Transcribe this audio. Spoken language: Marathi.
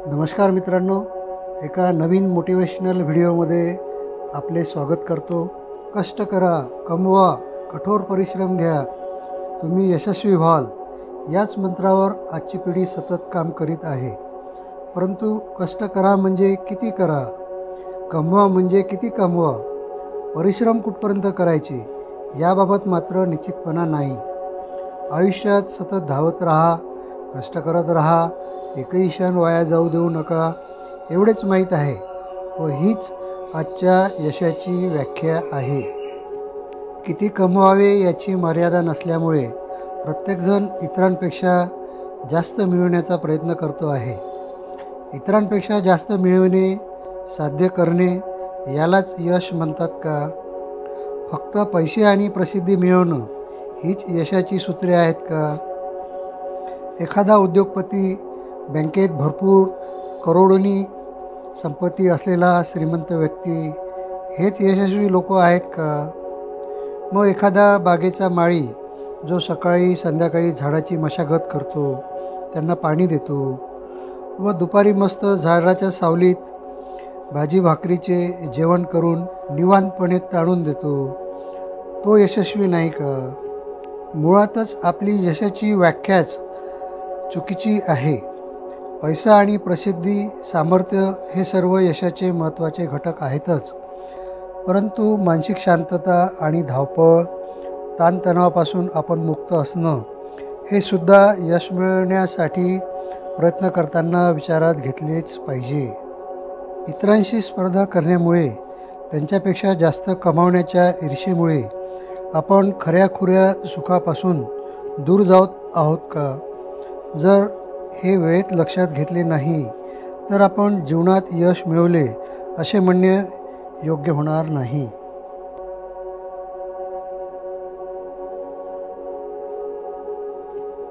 नमस्कार मित्रांनो, एका नवीन मोटिवेशनल व्हिडिओमध्ये आपले स्वागत करतो। कष्ट करा, कमवा, कठोर परिश्रम घ्या, तुम्ही यशस्वी व्हाल याच मंत्रावर आजची पिढी सतत काम करीत आहे। परंतु कष्ट करा म्हणजे किती करा, कमवा म्हणजे किती कमवा, परिश्रम कुठपर्यंत करायचे याबाबत मात्र निश्चितपणा नाही। आयुष्यात सतत धावत राहा, कष्ट करत राहा, एकही क्षण वाया जाऊ देऊ नका एवढेच माहीत आहे व हीच आजच्या यशाची व्याख्या आहे। किती कमवावे याची मर्यादा नसल्यामुळे प्रत्येकजण इतरांपेक्षा जास्त मिळवण्याचा प्रयत्न करतो आहे। इतरांपेक्षा जास्त मिळवणे, साध्य करणे यालाच यश म्हणतात का? फक्त पैसे आणि प्रसिद्धी मिळवणं हीच यशाची सूत्रे आहेत का? एखादा उद्योगपती, बँकेत भरपूर करोडोंनी संपत्ती असलेला श्रीमंत व्यक्ती हेच यशस्वी लोक आहेत का? मग एखादा बागेचा माळी जो सकाळी संध्याकाळी झाडाची मशागत करतो, त्यांना पाणी देतो व दुपारी मस्त झाडाच्या सावलीत भाजी भाकरीचे जेवण करून निवांतपणे ताणून देतो, तो यशस्वी नाही का? मुळातच आपली यशाची व्याख्याच चुकीची आहे। पैसा आणि प्रसिद्धी, सामर्थ्य हे सर्व यशाचे महत्त्वाचे घटक आहेतच, परंतु मानसिक शांतता आणि धावपळ, ताणतणावापासून आपण मुक्त असणं हे सुद्धा यश मिळवण्यासाठी प्रयत्न करताना विचारात घेतलेच पाहिजे। इतरांशी स्पर्धा करण्यामुळे, त्यांच्यापेक्षा जास्त कमावण्याच्या ईर्षेमुळे आपण खऱ्याखुऱ्या सुखापासून दूर जात आहोत का? जर हे वेळेत लक्षात घेतले नाही तर आपण जीवनात यश मिळवले असे म्हणणे योग्य होणार नाही।